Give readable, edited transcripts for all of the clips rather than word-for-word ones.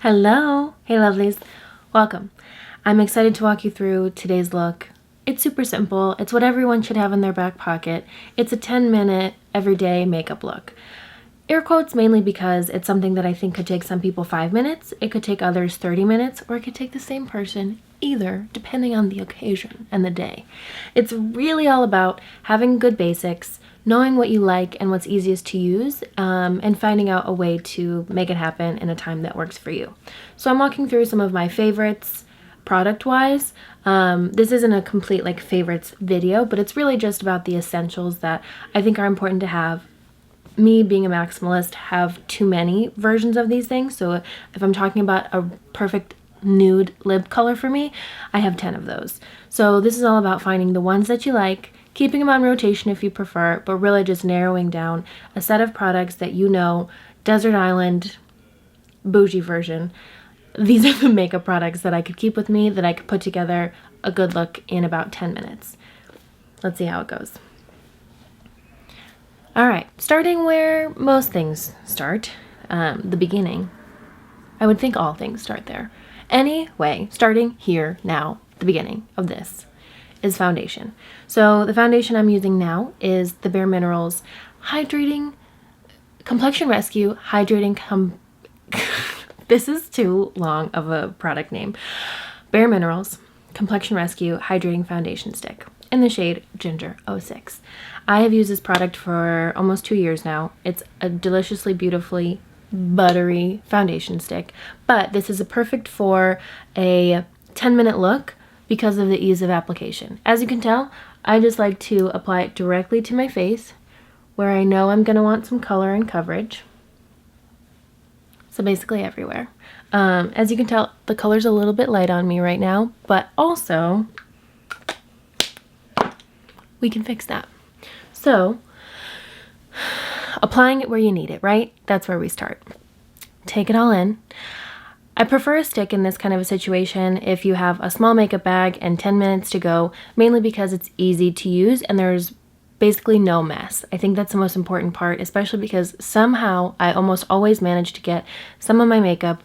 Hello! Hey lovelies! Welcome. I'm excited to walk you through today's look. It's super simple. It's what everyone should have in their back pocket. It's a 10-minute everyday makeup look. Air quotes mainly because it's something that I think could take some people 5 minutes, it could take others 30 minutes, or it could take the same person either, depending on the occasion and the day. It's really all about having good basics, knowing what you like and what's easiest to use, and finding out a way to make it happen in a time that works for you. So I'm walking through some of my favorites product-wise. This isn't a complete favorites video, but it's really just about the essentials that I think are important to have. Me being a maximalist, have too many versions of these things, so if I'm talking about a perfect nude lip color for me, I have 10 of those. So this is all about finding the ones that you like, keeping them on rotation if you prefer, but really just narrowing down a set of products that you know, desert island, bougie version. These are the makeup products that I could keep with me, that I could put together a good look in about 10 minutes. Let's see how it goes. All right, starting where most things start, the beginning. I would think all things start there. Anyway, starting here now, the beginning of this is foundation. So the foundation I'm using now is the Bare Minerals Hydrating Complexion Rescue Hydrating This is too long of a product name. Bare Minerals Complexion Rescue Hydrating Foundation Stick in the shade Ginger 06. I have used this product for almost 2 years now. It's a deliciously, beautifully buttery foundation stick, but this is perfect for a 10-minute look because of the ease of application. As you can tell, I just like to apply it directly to my face where I know I'm going to want some color and coverage. So basically everywhere. As you can tell, the color's a little bit light on me right now, but also we can fix that. So applying it where you need it, right? That's where we start. Take it all in. I prefer a stick in this kind of a situation if you have a small makeup bag and 10 minutes to go, mainly because it's easy to use and there's basically no mess. I think that's the most important part, especially because somehow I almost always manage to get some of my makeup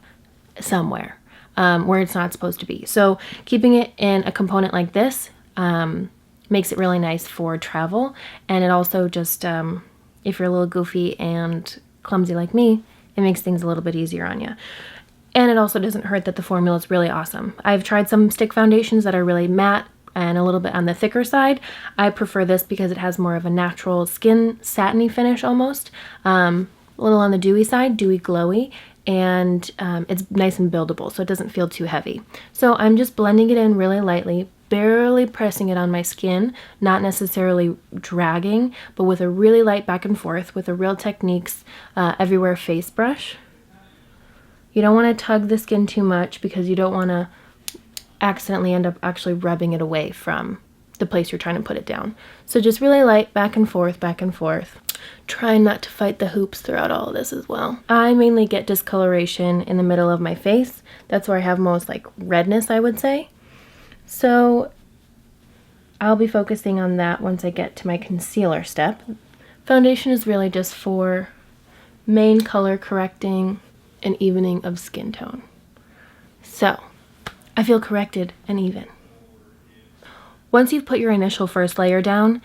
somewhere where it's not supposed to be. So keeping it in a component like this makes it really nice for travel, and it also just, if you're a little goofy and clumsy like me, it makes things a little bit easier on you. And it also doesn't hurt that the formula is really awesome. I've tried some stick foundations that are really matte and a little bit on the thicker side. I prefer this because it has more of a natural skin satiny finish almost. A little on the dewy side, dewy glowy, and it's nice and buildable, so it doesn't feel too heavy. So I'm just blending it in really lightly, barely pressing it on my skin, not necessarily dragging, but with a really light back and forth with a Real Techniques Everywhere face brush. You don't want to tug the skin too much because you don't want to accidentally end up actually rubbing it away from the place you're trying to put it down. So just really light back and forth, back and forth. Try not to fight the hoops throughout all of this as well. I mainly get discoloration in the middle of my face. That's where I have most redness, I would say. So I'll be focusing on that once I get to my concealer step. Foundation is really just for main color correcting and evening of skin tone. So I feel corrected and even. Once you've put your initial first layer down,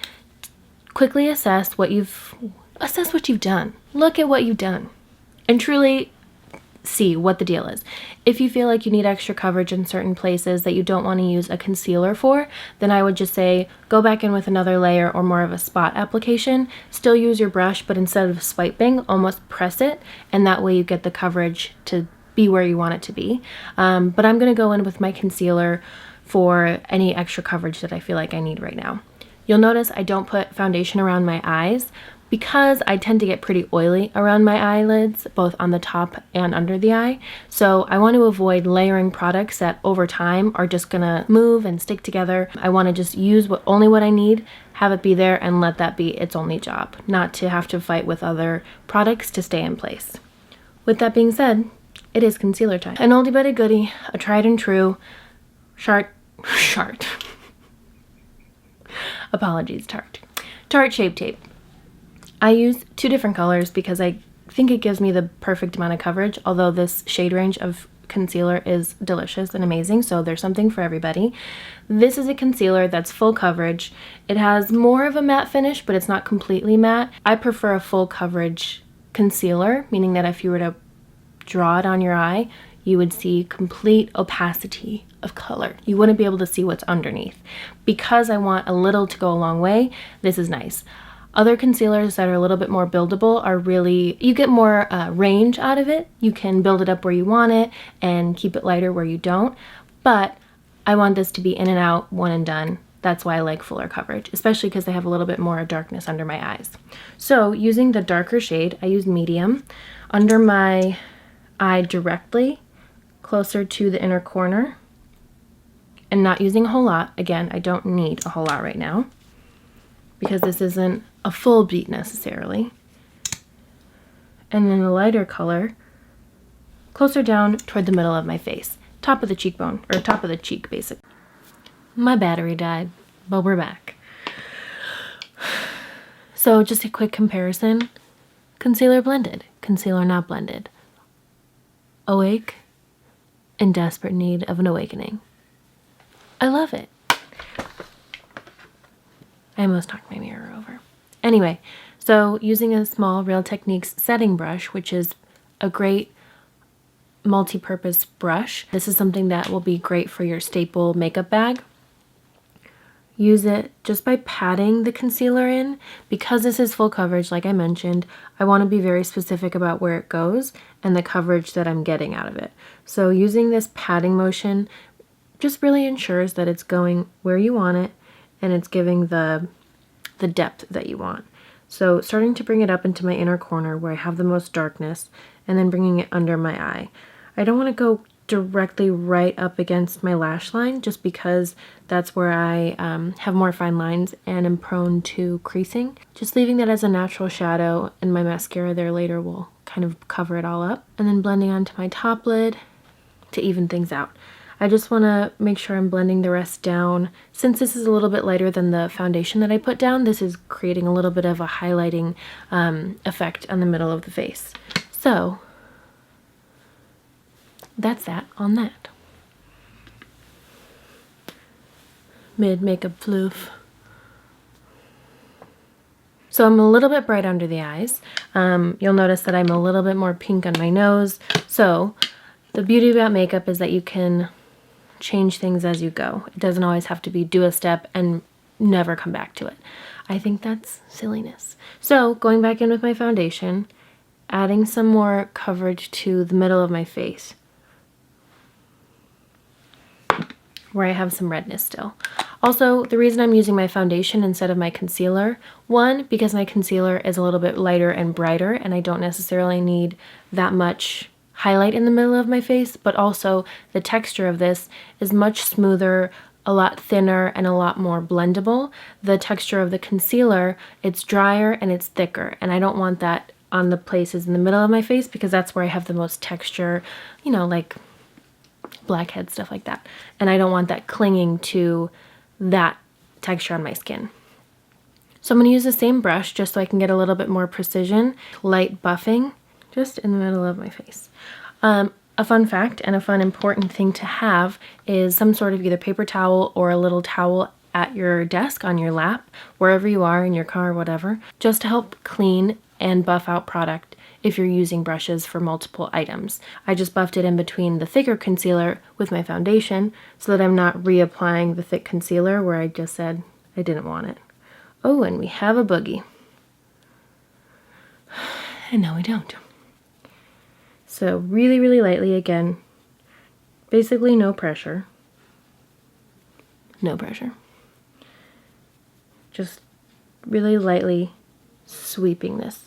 quickly assess what you've done. Look at what you've done and truly see what the deal is. If you feel like you need extra coverage in certain places that you don't want to use a concealer for, then I would just say go back in with another layer or more of a spot application. Still use your brush, but instead of swiping, almost press it, and that way you get the coverage to be where you want it to be. But I'm going to go in with my concealer for any extra coverage that I feel like I need right now. You'll notice I don't put foundation around my eyes because I tend to get pretty oily around my eyelids, both on the top and under the eye. So I want to avoid layering products that over time are just gonna move and stick together. I want to just use only what I need, have it be there, and let that be its only job, not to have to fight with other products to stay in place. With that being said, it is concealer time. An oldie but a goodie, a tried and true, Tarte Shape Tape. I use 2 different colors because I think it gives me the perfect amount of coverage, although this shade range of concealer is delicious and amazing, so there's something for everybody. This is a concealer that's full coverage. It has more of a matte finish, but it's not completely matte. I prefer a full coverage concealer, meaning that if you were to draw it on your eye, you would see complete opacity of color. You wouldn't be able to see what's underneath. Because I want a little to go a long way, this is nice. Other concealers that are a little bit more buildable are really, you get more range out of it. You can build it up where you want it and keep it lighter where you don't. But I want this to be in and out, one and done. That's why I like fuller coverage, especially because they have a little bit more darkness under my eyes. So using the darker shade, I use medium under my eye directly, closer to the inner corner, and not using a whole lot. Again, I don't need a whole lot right now because this isn't a full beat necessarily. And then the lighter color closer down toward the middle of my face, top of the cheekbone, or top of the cheek basically. My battery died, but we're back. So just a quick comparison. Concealer blended, concealer not blended. Awake, in desperate need of an awakening. I love it. I almost knocked my mirror over. Anyway, so using a small Real Techniques setting brush, which is a great multi-purpose brush. This is something that will be great for your staple makeup bag. Use it just by patting the concealer in. Because this is full coverage, like I mentioned, I want to be very specific about where it goes and the coverage that I'm getting out of it. So using this patting motion just really ensures that it's going where you want it and it's giving the depth that you want. So starting to bring it up into my inner corner where I have the most darkness and then bringing it under my eye. I don't want to go directly right up against my lash line just because that's where I have more fine lines and am prone to creasing. Just leaving that as a natural shadow, and my mascara there later will kind of cover it all up. And then blending onto my top lid to even things out. I just want to make sure I'm blending the rest down. Since this is a little bit lighter than the foundation that I put down, this is creating a little bit of a highlighting effect on the middle of the face. So that's that on that. Mid makeup floof. So I'm a little bit bright under the eyes. You'll notice that I'm a little bit more pink on my nose. So the beauty about makeup is that you can change things as you go. It doesn't always have to be do a step and never come back to it. I think that's silliness. So going back in with my foundation, adding some more coverage to the middle of my face, where I have some redness still. Also, the reason I'm using my foundation instead of my concealer, one, because my concealer is a little bit lighter and brighter and I don't necessarily need that much highlight in the middle of my face, but also the texture of this is much smoother, a lot thinner, and a lot more blendable. The texture of the concealer, it's drier and it's thicker, and I don't want that on the places in the middle of my face because that's where I have the most texture, you know, like blackheads, stuff like that. And I don't want that clinging to that texture on my skin. So I'm going to use the same brush just so I can get a little bit more precision, light buffing, just in the middle of my face. A fun fact and a fun important thing to have is some sort of either paper towel or a little towel at your desk, on your lap, wherever you are, in your car, whatever, just to help clean and buff out product if you're using brushes for multiple items. I just buffed it in between the thicker concealer with my foundation so that I'm not reapplying the thick concealer where I just said I didn't want it. Oh, and we have a boogie. And no, we don't. So really, really lightly again, basically no pressure. No pressure. Just really lightly sweeping this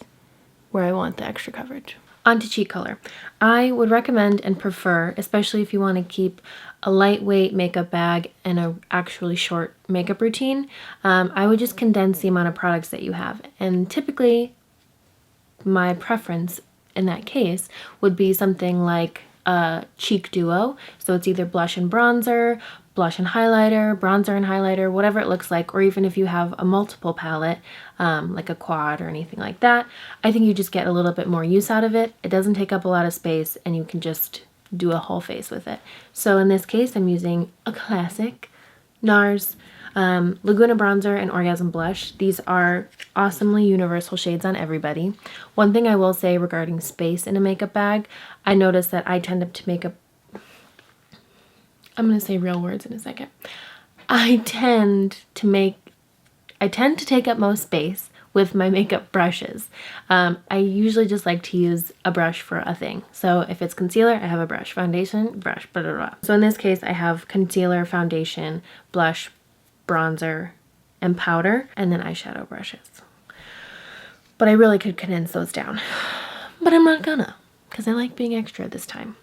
where I want the extra coverage. On to cheek color. I would recommend and prefer, especially if you want to keep a lightweight makeup bag and a actually short makeup routine, I would just condense the amount of products that you have. And typically, my preference in that case would be something like a cheek duo. So it's either blush and bronzer, blush and highlighter, bronzer and highlighter, whatever it looks like, or even if you have a multiple palette, like a quad or anything like that, I think you just get a little bit more use out of it. It doesn't take up a lot of space and you can just do a whole face with it. So in this case, I'm using a classic NARS Laguna Bronzer and Orgasm Blush. These are awesomely universal shades on everybody. One thing I will say regarding space in a makeup bag, I noticed that I tend to make I'm going to say real words in a second. I tend to take up most space with my makeup brushes. I usually just like to use a brush for a thing. So if it's concealer, I have a brush, foundation, brush, blah, blah, blah. So in this case, I have concealer, foundation, blush, bronzer, and powder, and then eyeshadow brushes. But I really could condense those down. But I'm not gonna, because I like being extra this time.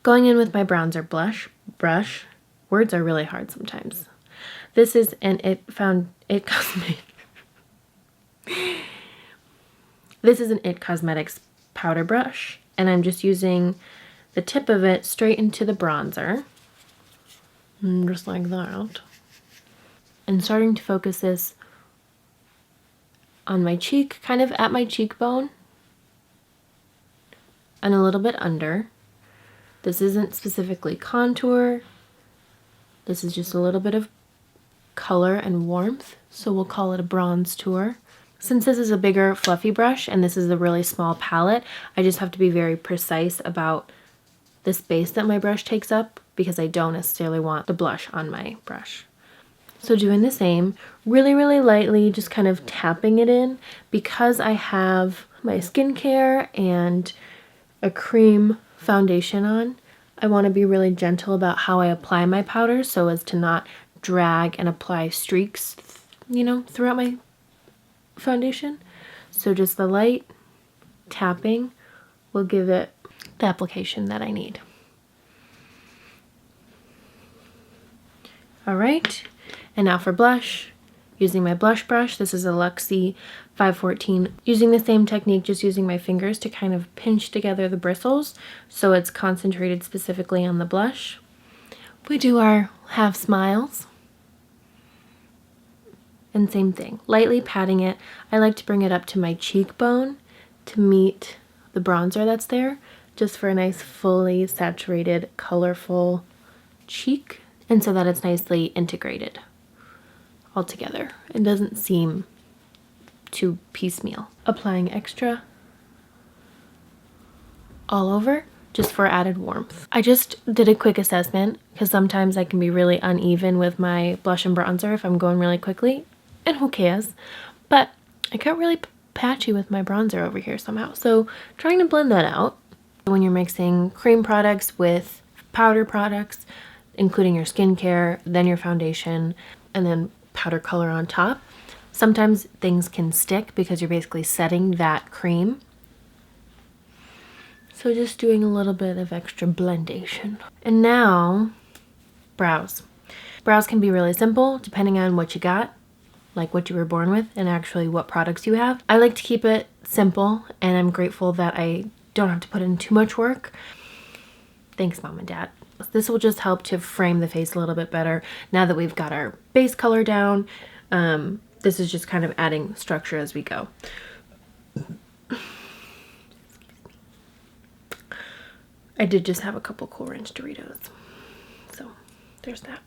Going in with my bronzer brush. Words are really hard sometimes. This is an It Cosmetics powder brush, and I'm just using the tip of it straight into the bronzer, just like that, and starting to focus this on my cheek, kind of at my cheekbone, and a little bit under. This isn't specifically contour. This is just a little bit of color and warmth, so we'll call it a bronze tour. Since this is a bigger fluffy brush and this is a really small palette, I just have to be very precise about the space that my brush takes up because I don't necessarily want the blush on my brush. So doing the same, really, really lightly, just kind of tapping it in. Because I have my skincare and a cream foundation on, I want to be really gentle about how I apply my powder so as to not drag and apply streaks, throughout my foundation. So just the light tapping will give it the application that I need. All right, and now for blush, using my blush brush. This is a Luxie 514. Using the same technique, just using my fingers to kind of pinch together the bristles so it's concentrated specifically on the blush. We do our half smiles. And same thing, lightly patting it. I like to bring it up to my cheekbone to meet the bronzer that's there, just for a nice fully saturated, colorful cheek, and so that it's nicely integrated all together. It doesn't seem too piecemeal. Applying extra all over, just for added warmth. I just did a quick assessment because sometimes I can be really uneven with my blush and bronzer if I'm going really quickly. And who cares? But I got really patchy with my bronzer over here somehow. So trying to blend that out. When you're mixing cream products with powder products, including your skincare, then your foundation, and then powder color on top, sometimes things can stick because you're basically setting that cream. So just doing a little bit of extra blendation. And now, brows. Brows can be really simple depending on what you got, like what you were born with and actually what products you have. I like to keep it simple, and I'm grateful that I don't have to put in too much work. Thanks, Mom and Dad. This will just help to frame the face a little bit better now that we've got our base color down. This is just kind of adding structure as we go. I did just have a couple Cool Ranch Doritos, so there's that.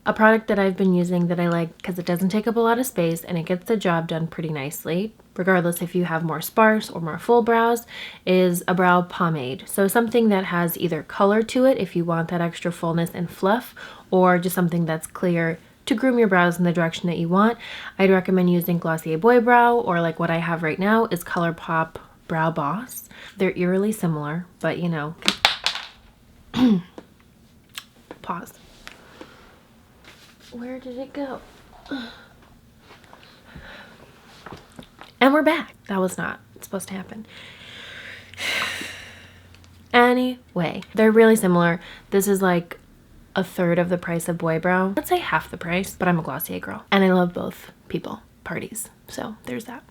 A product that I've been using that I like because it doesn't take up a lot of space and it gets the job done pretty nicely, regardless if you have more sparse or more full brows, is a brow pomade. So something that has either color to it if you want that extra fullness and fluff, or just something that's clear to groom your brows in the direction that you want. I'd recommend using Glossier Boy Brow, or like what I have right now is ColourPop Brow Boss. They're eerily similar, but pause. Where did it go? And we're back. That was not supposed to happen. Anyway, they're really similar. This is like a third of the price of Boy Brow. Let's say half the price, but I'm a Glossier girl. And I love both parties. So there's that.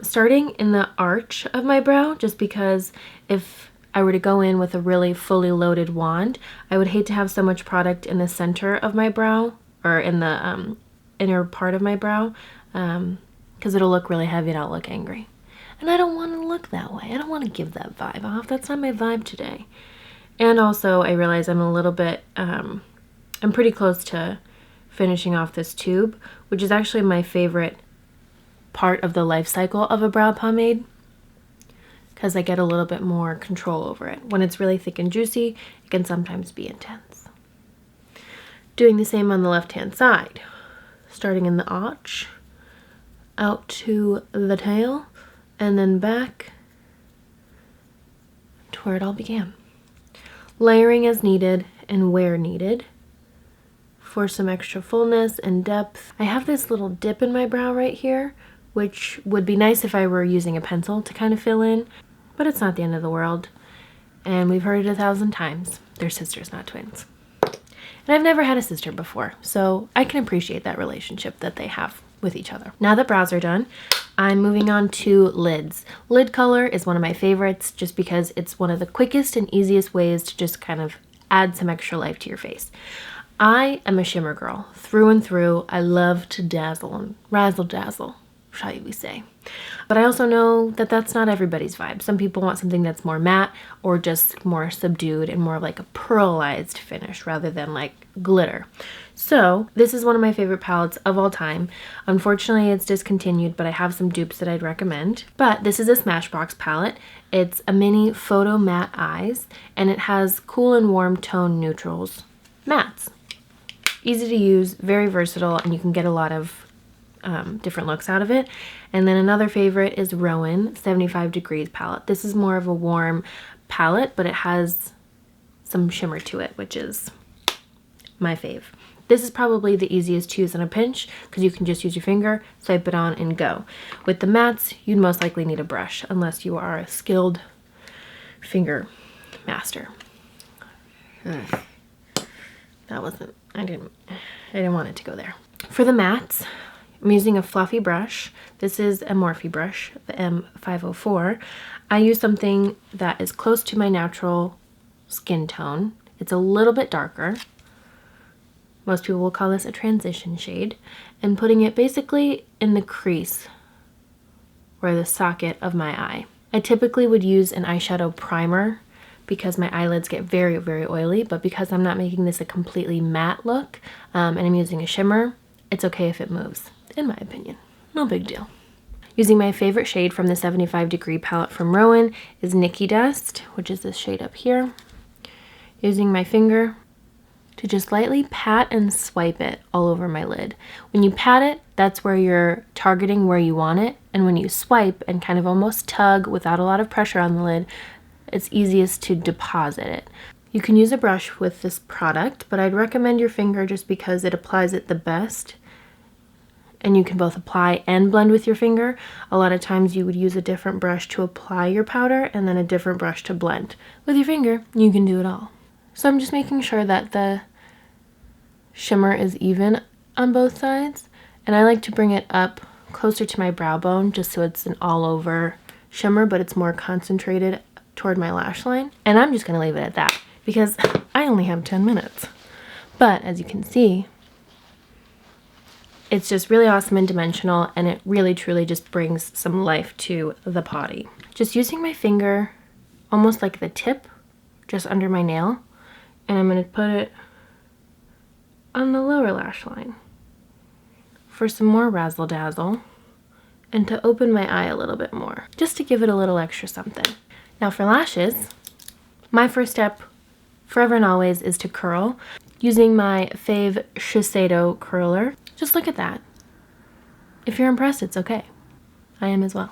Starting in the arch of my brow, just because if I were to go in with a really fully loaded wand, I would hate to have so much product in the center of my brow, or in the inner part of my brow, because it'll look really heavy and I'll look angry. And I don't want to look that way. I don't want to give that vibe off. That's not my vibe today. And also I realize I'm a little bit, I'm pretty close to finishing off this tube, which is actually my favorite part of the life cycle of a brow pomade, because I get a little bit more control over it. When it's really thick and juicy, it can sometimes be intense. Doing the same on the left-hand side, starting in the arch, out to the tail, and then back to where it all began. Layering as needed and where needed for some extra fullness and depth. I have this little dip in my brow right here, which would be nice if I were using a pencil to kind of fill in, but it's not the end of the world. And we've heard it 1,000 times. They're sisters, not twins. And I've never had a sister before, so I can appreciate that relationship that they have with each other. Now that brows are done, I'm moving on to lids. Lid color is one of my favorites just because it's one of the quickest and easiest ways to just kind of add some extra life to your face. I am a shimmer girl through and through. I love to dazzle and razzle dazzle, shall we say. But I also know that that's not everybody's vibe. Some people want something that's more matte or just more subdued and more like a pearlized finish rather than like glitter. So this is one of my favorite palettes of all time. Unfortunately, it's discontinued, but I have some dupes that I'd recommend. But this is a Smashbox palette. It's a mini photo matte eyes, and it has cool and warm tone neutrals mattes. Easy to use, very versatile, and you can get a lot of different looks out of it. And then another favorite is Rowan 75 Degrees palette. This is more of a warm palette, but it has some shimmer to it, which is my fave. This is probably the easiest to use in a pinch because you can just use your finger, swipe it on, and go. With the mattes, you'd most likely need a brush unless you are a skilled finger master. That wasn't, I didn't want it to go there. For the mattes, I'm using a fluffy brush. This is a Morphe brush, the M504. I use something that is close to my natural skin tone. It's a little bit darker. Most people will call this a transition shade. And putting it basically in the crease or the socket of my eye. I typically would use an eyeshadow primer because my eyelids get very, very oily, but because I'm not making this a completely matte look and I'm using a shimmer, it's okay if it moves, in my opinion. No big deal. Using my favorite shade from the 75 Degree palette from Rowan is Nikki Dust, which is this shade up here. Using my finger to just lightly pat and swipe it all over my lid. When you pat it, that's where you're targeting where you want it, and when you swipe and kind of almost tug without a lot of pressure on the lid, it's easiest to deposit it. You can use a brush with this product, but I'd recommend your finger just because it applies it the best. And you can both apply and blend with your finger. A lot of times you would use a different brush to apply your powder and then a different brush to blend. With your finger, you can do it all. So I'm just making sure that the shimmer is even on both sides. And I like to bring it up closer to my brow bone just so it's an all over shimmer, but it's more concentrated toward my lash line. And I'm just gonna leave it at that because I only have 10 minutes. But as you can see, it's just really awesome and dimensional, and it really truly just brings some life to the potty. Just using my finger, almost like the tip, just under my nail, and I'm gonna put it on the lower lash line for some more razzle dazzle and to open my eye a little bit more, just to give it a little extra something. Now for lashes, my first step forever and always is to curl using my fave Shiseido curler. Just look at that. If you're impressed, it's okay. I am as well.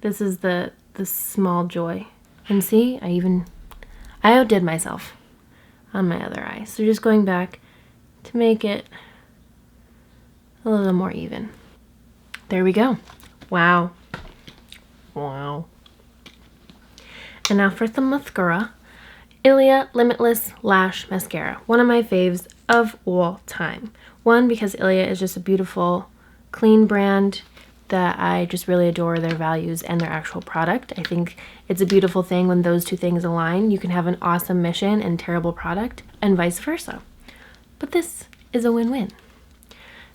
This is the small joy. And see, I outdid myself on my other eye. So just going back to make it a little more even. There we go. Wow. Wow. And now for some mascara. e.l.f. Limitless Lash Mascara. One of my faves of all time. One, because e.l.f. is just a beautiful, clean brand that I just really adore their values and their actual product. I think it's a beautiful thing when those two things align. You can have an awesome mission and terrible product, and vice versa. But this is a win-win.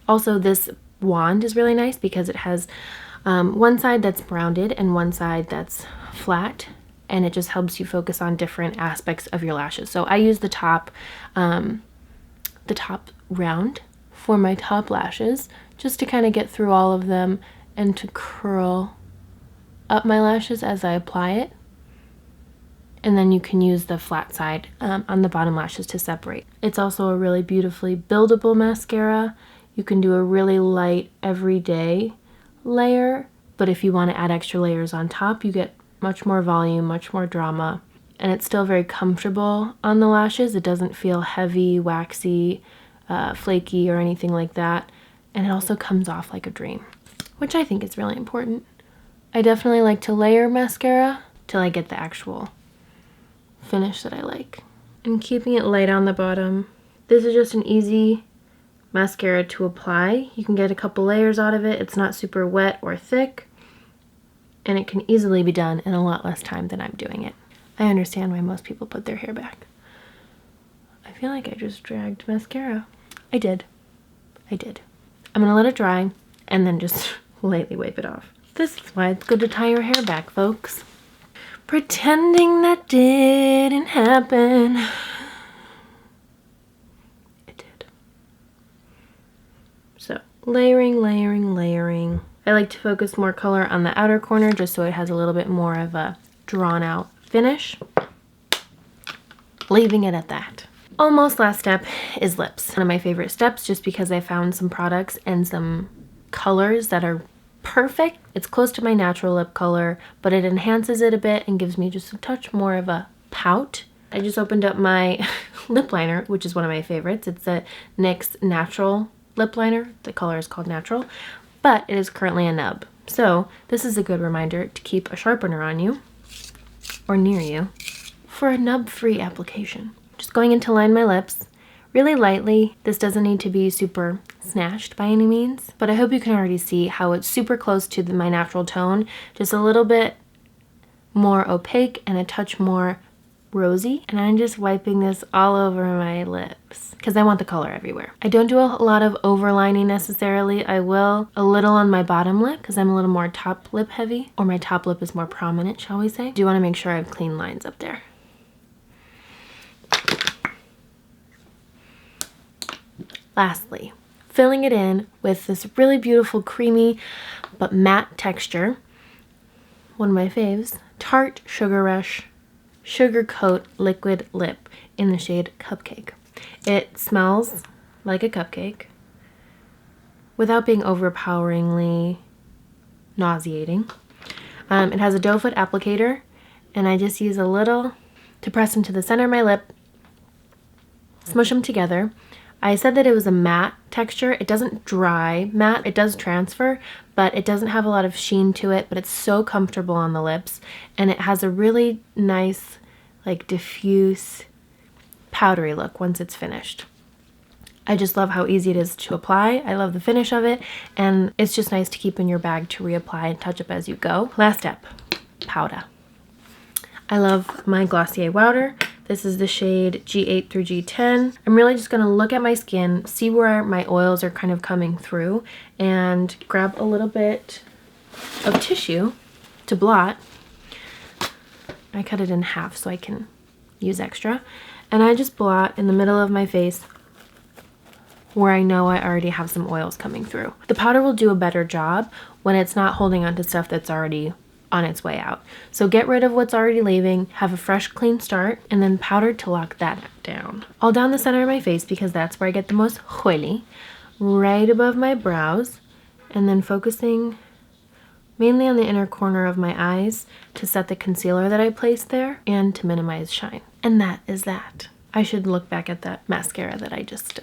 Also, this wand is really nice because it has one side that's rounded and one side that's flat, and it just helps you focus on different aspects of your lashes. So I use the top round for my top lashes, just to kind of get through all of them and to curl up my lashes as I apply it. And then you can use the flat side on the bottom lashes to separate. It's also a really beautifully buildable mascara. You can do a really light everyday layer, but if you want to add extra layers on top, you get much more volume, much more drama, and it's still very comfortable on the lashes. It doesn't feel heavy, waxy, flaky, or anything like that. And it also comes off like a dream, which I think is really important. I definitely like to layer mascara till I get the actual finish that I like. And keeping it light on the bottom. This is just an easy mascara to apply. You can get a couple layers out of it. It's not super wet or thick, and it can easily be done in a lot less time than I'm doing it. I understand why most people put their hair back. I feel like I just dragged mascara. I did. I'm gonna let it dry and then just lightly wipe it off. This is why it's good to tie your hair back, folks. Pretending that didn't happen. It did. So, layering. I like to focus more color on the outer corner just so it has a little bit more of a drawn out finish. Leaving it at that. Almost last step is lips. One of my favorite steps, just because I found some products and some colors that are perfect. It's close to my natural lip color, but it enhances it a bit and gives me just a touch more of a pout. I just opened up my lip liner, which is one of my favorites. It's a NYX Natural lip liner. The color is called Natural, but it is currently a nub. So this is a good reminder to keep a sharpener on you or near you for a nub-free application. Just going in to line my lips really lightly. This doesn't need to be super snatched by any means, but I hope you can already see how it's super close to my natural tone, just a little bit more opaque and a touch more rosy. And I'm just wiping this all over my lips because I want the color everywhere. I don't do a lot of overlining necessarily. I will a little on my bottom lip because I'm a little more top lip heavy, or my top lip is more prominent, shall we say. I do want to make sure I have clean lines up there. Lastly, filling it in with this really beautiful creamy but matte texture. One of my faves, Tarte Sugar Rush Sugar Coat Liquid Lip in the shade Cupcake. It smells like a cupcake without being overpoweringly nauseating. It has a doe foot applicator, and I just use a little to press into the center of my lip, smush them together. I said that it was a matte texture. It doesn't dry matte. It does transfer, but it doesn't have a lot of sheen to it, but it's so comfortable on the lips, and it has a really nice, like, diffuse, powdery look once it's finished. I just love how easy it is to apply. I love the finish of it, and it's just nice to keep in your bag to reapply and touch up as you go. Last step, powder. I love my Glossier Powder. This is the shade G8 through G10. I'm really just gonna look at my skin, see where my oils are kind of coming through, and grab a little bit of tissue to blot. I cut it in half so I can use extra. And I just blot in the middle of my face where I know I already have some oils coming through. The powder will do a better job when it's not holding onto stuff that's already on its way out. So get rid of what's already leaving, have a fresh clean start, and then powder to lock that down. All down the center of my face because that's where I get the most oily, right above my brows, and then focusing mainly on the inner corner of my eyes to set the concealer that I placed there and to minimize shine. And that is that. I should look back at that mascara that I just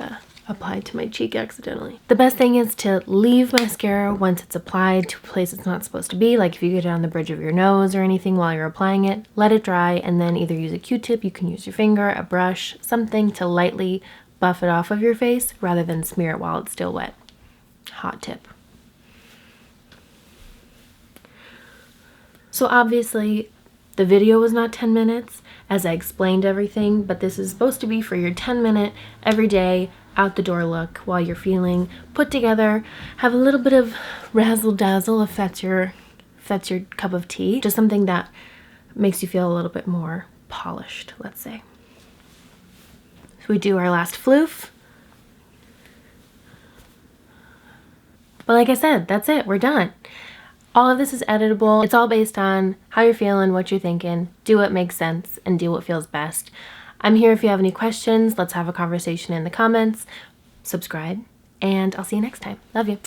applied to my cheek accidentally. The best thing is to leave mascara once it's applied to a place it's not supposed to be, like if you get it on the bridge of your nose or anything while you're applying it, let it dry and then either use a Q-tip, you can use your finger, a brush, something to lightly buff it off of your face rather than smear it while it's still wet. Hot tip. So obviously the video was not 10 minutes as I explained everything, but this is supposed to be for your 10-minute everyday out the door look while you're feeling put together, have a little bit of razzle dazzle if that's your cup of tea. Just something that makes you feel a little bit more polished, let's say. So we do our last floof. But like I said, that's it, we're done. All of this is editable. It's all based on how you're feeling, what you're thinking. Do what makes sense and do what feels best. I'm here if you have any questions. Let's have a conversation in the comments. Subscribe, and I'll see you next time. Love you.